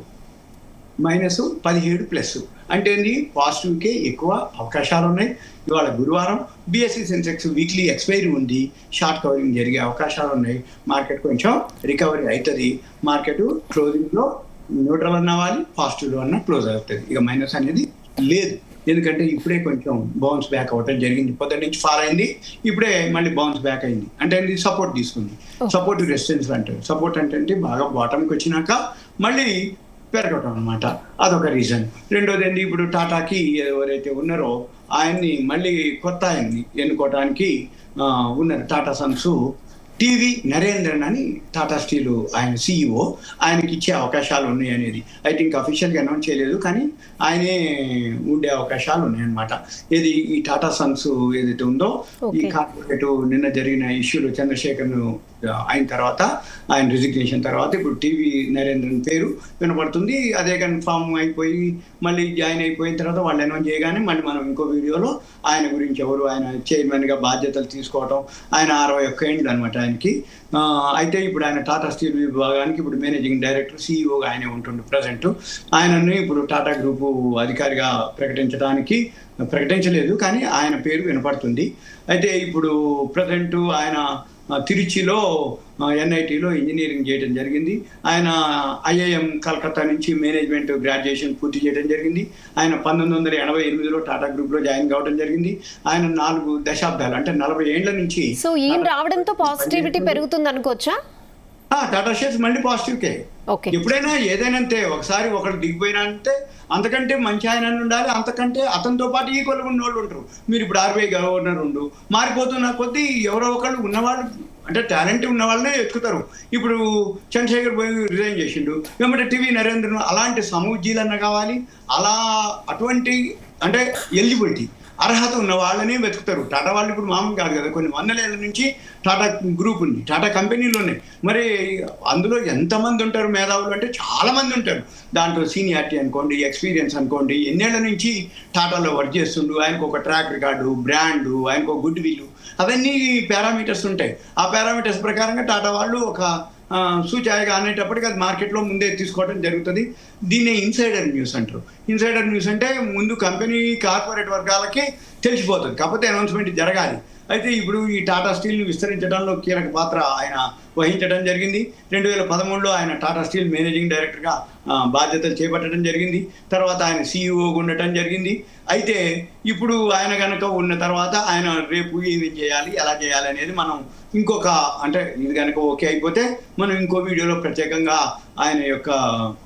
మైనస్, 17 ప్లస్, అంటే పాజిటివ్కే ఎక్కువ అవకాశాలు ఉన్నాయి. ఇవాళ గురువారం బిఎస్సి సెన్సెక్స్ వీక్లీ ఎక్స్పైరీ ఉంది, షార్ట్ కవరింగ్ జరిగే అవకాశాలు ఉన్నాయి. మార్కెట్ కొంచెం రికవరీ అవుతుంది. మార్కెట్ క్లోజింగ్లో న్యూట్రల్ అన్నవాలి, పాజిటివ్లో అన్న క్లోజ్ అవుతుంది. ఇక మైనస్ అనేది లేదు, ఎందుకంటే ఇప్పుడే కొంచెం బౌన్స్ బ్యాక్ అవ్వటం జరిగింది. పొద్దున్న నుంచి ఫాల్ అయింది, ఇప్పుడే మళ్ళీ బౌన్స్ బ్యాక్ అయింది. అంటే అది సపోర్ట్ తీసుకుంది. సపోర్ట్ రెసిస్టెన్స్ అంటారు. సపోర్ట్ అంటే బాగా బాటంకి వచ్చినాక మళ్ళీ పెరగటం అనమాట, అదొక రీజన్. రెండోది ఏంటి, ఇప్పుడు టాటాకి ఎవరైతే ఉన్నారో ఆయన్ని మళ్ళీ కొత్త ఆయన్ని ఎన్నుకోవడానికి ఉన్నారు. టాటా సన్స్ టీవీ నరేంద్రన్ అని టాటా స్టీల్ ఆయన CEO, ఆయనకి ఇచ్చే అవకాశాలు ఉన్నాయి అనేది ఐ థింక్ అఫీషియల్గా అనౌన్స్ చేయలేదు, కానీ ఆయనే ఉండే అవకాశాలు ఉన్నాయన్నమాట. ఏది ఈ టాటా సన్స్ ఏదైతే ఉందో, ఈ కార్పొరేట్ నిన్న జరిగిన ఇష్యూలో చంద్రశేఖర్ అయిన తర్వాత, ఆయన రిజిగ్నేషన్ తర్వాత ఇప్పుడు టీవీ నరేంద్రన్ పేరు వినపడుతుంది. అదే కన్ఫామ్ అయిపోయి మళ్ళీ జాయిన్ అయిపోయిన తర్వాత వాళ్ళు అనౌన్స్ చేయగానే మళ్ళీ మనం ఇంకో వీడియోలో ఆయన గురించి ఎవరు, ఆయన చైర్మన్గా బాధ్యతలు తీసుకోవటం, ఆయన 61 ఏళ్ళు అనమాట ఆయనకి. అయితే ఇప్పుడు ఆయన టాటా స్టీల్ విభాగానికి ఇప్పుడు మేనేజింగ్ డైరెక్టర్, CEOగా ఆయనే ఉంటుండే ప్రజెంట్. ఆయనని ఇప్పుడు టాటా గ్రూపు అధికారిగా ప్రకటించలేదు, కానీ ఆయన పేరు వినపడుతుంది. అయితే ఇప్పుడు ప్రజెంట్ ఆయన తిరుచిలో NITలో ఇంజనీరింగ్ చేయడం జరిగింది. ఆయన IIM కలకత్తా నుంచి మేనేజ్మెంట్ గ్రాడ్యుయేషన్ పూర్తి చేయడం జరిగింది. ఆయన 1988లో టాటా గ్రూప్లో జాయిన్ కావడం జరిగింది. ఆయన 4 దశాబ్దాలు అంటే 40 ఏళ్ల నుంచి. సో ఈయన రావడంతో పాజిటివిటీ పెరుగుతుంది అనుకోవచ్చా? టాటా షేర్స్ మళ్ళీ పాజిటివ్కే. ఎప్పుడైనా ఏదైనా అంతే, ఒకసారి ఒకరు దిగిపోయినా అంతే, అంతకంటే మంచి ఆయన ఉండాలి, అంతకంటే అతనితో పాటు ఈక్వల్గా ఉన్న వాళ్ళు ఉంటారు. మీరు ఇప్పుడు RBI గవర్నర్ ఉండు, మారిపోతున్న కొద్దీ ఎవరో ఒకళ్ళు ఉన్నవాళ్ళు అంటే టాలెంట్ ఉన్న వాళ్ళనే ఎత్తుకుతారు. ఇప్పుడు చంద్రశేఖర్ పోయి రిజైన్ చేసిండు, ఏమంటే టీవీ నరేంద్రన్ అలాంటి సమూజీలన్న కావాలి, అటువంటి అంటే ఎలిజిబిలిటీ అర్హత ఉన్న వాళ్ళని వెతుకుతారు. టాటా వాళ్ళు ఇప్పుడు మామూలు కాదు కదా, కొన్ని 100 ఏళ్ళ నుంచి టాటా గ్రూప్ ఉంది, టాటా కంపెనీలు ఉన్నాయి. మరి అందులో ఎంతమంది ఉంటారు మేధావులు అంటే చాలా మంది ఉంటారు. దాంట్లో సీనియారిటీ అనుకోండి, ఎక్స్పీరియన్స్ అనుకోండి, ఎన్నేళ్ల నుంచి టాటాలో వర్క్ చేస్తుండు, ఆయనకు ఒక ట్రాక్ రికార్డు, బ్రాండు, ఆయనకు ఒక గుడ్ విల్, అవన్నీ పారామీటర్స్ ఉంటాయి. ఆ పారామీటర్స్ ప్రకారంగా టాటా వాళ్ళు ఒక సూచాయగా అనేటప్పటికీ అది మార్కెట్లో ముందే తీసుకోవడం జరుగుతుంది. దీన్నే ఇన్సైడర్ న్యూస్ అంటారు. ఇన్సైడర్ న్యూస్ అంటే ముందు కంపెనీ కార్పొరేట్ వర్గాలకి తెలిసిపోతుంది, కాకపోతే అనౌన్స్మెంట్ జరగాలి. అయితే ఇప్పుడు ఈ టాటా స్టీల్ని విస్తరించడంలో కీలక పాత్ర ఆయన వహించడం జరిగింది. 2013లో ఆయన టాటా స్టీల్ మేనేజింగ్ డైరెక్టర్గా బాధ్యతలు చేపట్టడం జరిగింది. తర్వాత ఆయన CEOగా ఉండటం జరిగింది. అయితే ఇప్పుడు ఆయన కనుక ఉన్న తర్వాత ఆయన రేపు ఏమి చేయాలి, ఎలా చేయాలి అనేది మనం ఇంకొక అంటే ఇది కనుక ఓకే అయిపోతే మనం ఇంకో వీడియోలో ప్రత్యేకంగా ఆయన యొక్క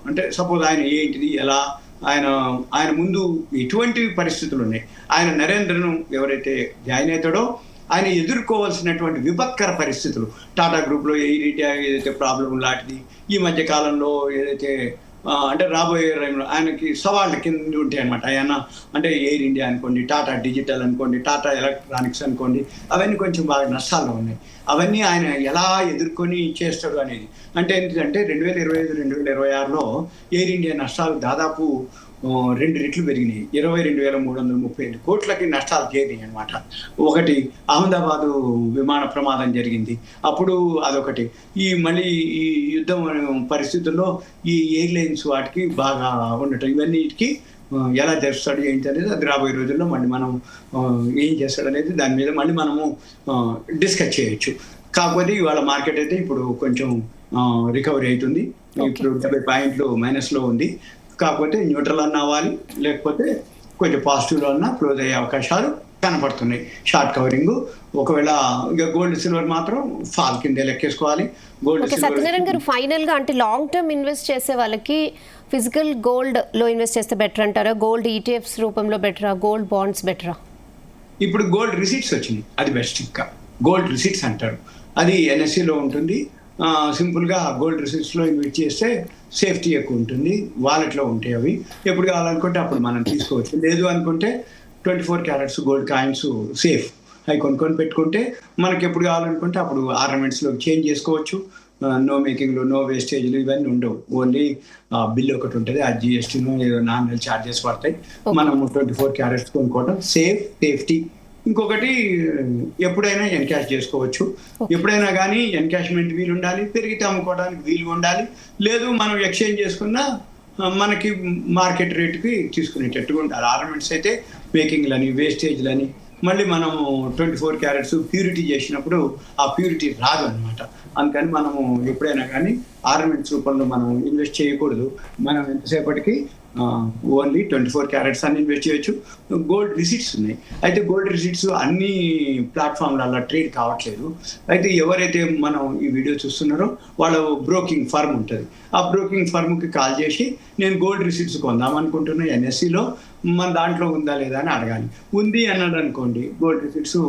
అంటే సపోజ్ ఆయన ఏంటిది, ఎలా ఆయన ముందు ఎటువంటి పరిస్థితులు ఉన్నాయి, ఆయన నరేంద్రను ఎవరైతే జాయిన్ అవుతాడో ఆయన ఎదుర్కోవాల్సినటువంటి విపత్కర పరిస్థితులు, టాటా గ్రూప్లో ఏదైతే ప్రాబ్లం లాంటిది ఈ మధ్య కాలంలో ఏదైతే అంటే రాబోయే టైంలో ఆయనకి సవాళ్ళ కింద ఉంటాయి అనమాట. ఆయన అంటే ఎయిర్ ఇండియా అనుకోండి, టాటా డిజిటల్ అనుకోండి, టాటా ఎలక్ట్రానిక్స్ అనుకోండి, అవన్నీ కొంచెం బాగా నష్టాల్లో ఉన్నాయి. అవన్నీ ఆయన ఎలా ఎదుర్కొని చేస్తాడు అనేది అంటే ఏంటంటే 2025, 2026లో ఎయిర్ ఇండియా నష్టాలు దాదాపు 2 రెట్లు పెరిగినాయి. 22,338 కోట్లకి నష్టాలు చేరినాయి అనమాట. ఒకటి అహ్మదాబాదు విమాన ప్రమాదం జరిగింది, అప్పుడు అదొకటి. మళ్ళీ ఈ యుద్ధం పరిస్థితుల్లో ఈ ఎయిర్లైన్స్ వాటికి బాగా ఉండటం, ఇవన్నిటికి ఎలా చేస్తాడు ఏంటి అనేది అది రాబోయే రోజుల్లో మళ్ళీ మనం ఏం చేస్తాడు అనేది దాని మీద మళ్ళీ మనము డిస్కస్ చేయొచ్చు. కాకపోతే ఇవాళ మార్కెట్ అయితే ఇప్పుడు కొంచెం రికవరీ అవుతుంది. ఇప్పుడు 70 పాయింట్లు మైనస్లో ఉంది. కాకపోతే న్యూట్రల్ అన్న అవ్వాలి, లేకపోతే కొంచెం పాజిటివ్లో అన్న క్లోజ్ అయ్యే అవకాశాలు కనపడుతున్నాయి. షార్ట్ కవరింగ్ ఒకవేళ ఇక గోల్డ్ సిల్వర్ మాత్రం ఫాల్ కిందే లెక్కేసుకోవాలి. గోల్డ్ సత్యనారాయణ గారు, ఫైనల్ గా అంటే లాంగ్ టర్మ్ ఇన్వెస్ట్ చేసే వాళ్ళకి ఫిజికల్ గోల్డ్ లో ఇన్వెస్ట్ చేస్తే బెటర్ అంటారా? గోల్డ్ ఈటీఎఫ్స్ రూపంలో బెటరా? గోల్డ్ బాండ్స్ బెటరా? ఇప్పుడు గోల్డ్ రిసీట్స్ వచ్చినాయి, అది బెస్ట్. ఇంకా గోల్డ్ రిసీట్స్ అంటారు, అది ఎన్ఎస్సిలో ఉంటుంది. సింపుల్గా గోల్డ్ రిసీట్స్లో ఇన్వెస్ట్ చేస్తే సేఫ్టీ ఎక్కువ ఉంటుంది. వాలెట్లో ఉంటాయి అవి, ఎప్పుడు కావాలనుకుంటే అప్పుడు మనం తీసుకోవచ్చు. లేదు అనుకుంటే 24 క్యారెట్స్ గోల్డ్ కాయిన్స్ సేఫ్, అవి కొనుక్కొని పెట్టుకుంటే మనకి ఎప్పుడు కావాలనుకుంటే అప్పుడు ఆర్నమెంట్స్లో చేంజ్ చేసుకోవచ్చు. నో మేకింగ్లు, నో వేస్టేజ్లు ఇవన్నీ ఉండవు. ఓన్లీ బిల్ ఒకటి ఉంటుంది, ఆ జిఎస్టీను ఏదో నామినల్ ఛార్జెస్ పడతాయి. మనము 24 క్యారెట్స్ కొనుక్కోవడం సేఫ్టీ. ఇంకొకటి ఎప్పుడైనా ఎన్కాష్ చేసుకోవచ్చు. ఎప్పుడైనా కానీ ఎన్కాష్మెంట్ వీలు ఉండాలి, పెరిగితే అమ్ముకోవడానికి వీలు ఉండాలి. లేదు మనం ఎక్స్చేంజ్ చేసుకున్నా మనకి మార్కెట్ రేటుకి తీసుకునేటట్టుగా ఉండాలి. ఆర్నమెంట్స్ అయితే మేకింగ్లని, వేస్టేజ్లని మళ్ళీ మనము 24 క్యారెట్స్ ప్యూరిటీ చేసినప్పుడు ఆ ప్యూరిటీ రాదు అనమాట. అందుకని మనము ఎప్పుడైనా కానీ ఆర్నమెంట్స్ రూపంలో మనం ఇన్వెస్ట్ చేయకూడదు. మనం ఎంతసేపటికి ఓన్లీ 24 క్యారెట్స్ అని ఇన్వెస్ట్ చేయొచ్చు. గోల్డ్ రిసీట్స్ ఉన్నాయి. అయితే గోల్డ్ రిసీట్స్ అన్ని ప్లాట్ఫామ్లలో ట్రేడ్ కావట్లేదు. అయితే ఎవరైతే మనం ఈ వీడియో చూస్తున్నారో వాళ్ళ బ్రోకింగ్ ఫర్మ్ ఉంటుంది. ఆ బ్రోకింగ్ ఫర్మ్కి కాల్ చేసి నేను గోల్డ్ రిసీట్స్ కొందాం అనుకుంటున్నా ఎన్ఎస్సిలో, మన దాంట్లో ఉందా లేదా అని అడగాలి. ఉంది అన్నాడు అనుకోండి, గోల్డ్ రిసీట్స్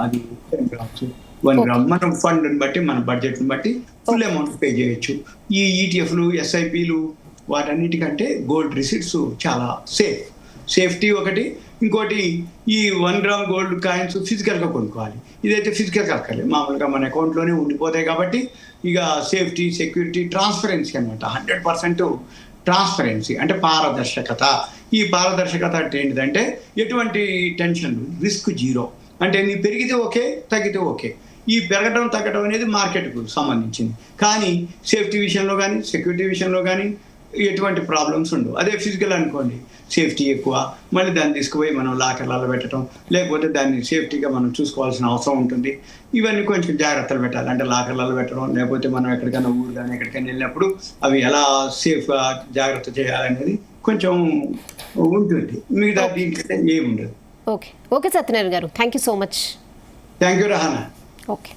అది 10 గ్రామ్స్ 1 గ్రామ్ మన ఫండ్ని బట్టి, మన బడ్జెట్ని బట్టి ఫుల్ అమౌంట్ పే చేయొచ్చు. ఈ ఈటీఎఫ్లు, ఎస్ఐపిలు వాటన్నిటికంటే గోల్డ్ రిసీట్స్ చాలా సేఫ్టీ ఒకటి. ఇంకోటి ఈ 1 గ్రామ్ గోల్డ్ కాయిన్స్ ఫిజికల్గా కొనుక్కోవాలి. ఇదైతే ఫిజికల్గా అక్కర్లేదు, మామూలుగా మన అకౌంట్లోనే ఉండిపోతాయి. కాబట్టి ఇక సేఫ్టీ, సెక్యూరిటీ, ట్రాన్స్పరెన్సీ అనమాట. 100% ట్రాన్స్పరెన్సీ అంటే పారదర్శకత. ఈ పారదర్శకత అంటే ఏంటిదంటే ఎటువంటి టెన్షన్, రిస్క్ జీరో. అంటే నీ పెరిగితే ఓకే, తగ్గితే ఓకే. ఈ పెరగడం తగ్గడం అనేది మార్కెట్కు సంబంధించింది. కానీ సేఫ్టీ విషయంలో కానీ, సెక్యూరిటీ విషయంలో కానీ ఎటువంటి ప్రాబ్లమ్స్ ఉండవు. అదే ఫిజికల్ అనుకోండి, సేఫ్టీ ఎక్కువ, మళ్ళీ దాన్ని తీసుకుపోయి మనం లాకర్లలో పెట్టడం, లేకపోతే దాన్ని సేఫ్టీగా మనం చూసుకోవాల్సిన అవసరం ఉంటుంది. ఇవన్నీ కొంచెం జాగ్రత్తలు పెట్టాలి. అంటే లాకర్లలో పెట్టడం, లేకపోతే మనం ఎక్కడికైనా ఊరు కానీ ఎక్కడికైనా వెళ్ళినప్పుడు అవి ఎలా సేఫ్గా జాగ్రత్త చేయాలనేది కొంచెం ఉంటుంది. మిగతా దీంట్లో ఏమి ఉండదు. Okay Satyanarayana garu, thank you so much. Thank you Rahana. Okay,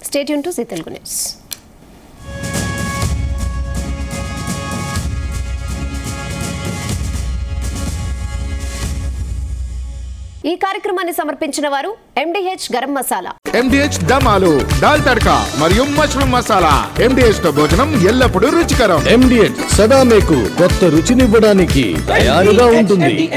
stay tune to Zee Telugu news. ఈ కార్యక్రమాన్ని సమర్పించిన వారు MDH గరం మసాలా, MDH దమాలు, దాల్ తడకా మరియు మష్రూమ్ మసాలా. MDH తో భోజనం ఎల్లప్పుడూ రుచికరం. MDH సదా మీకు కొత్త రుచినివ్వడానికి తయారుగా ఉంటుంది.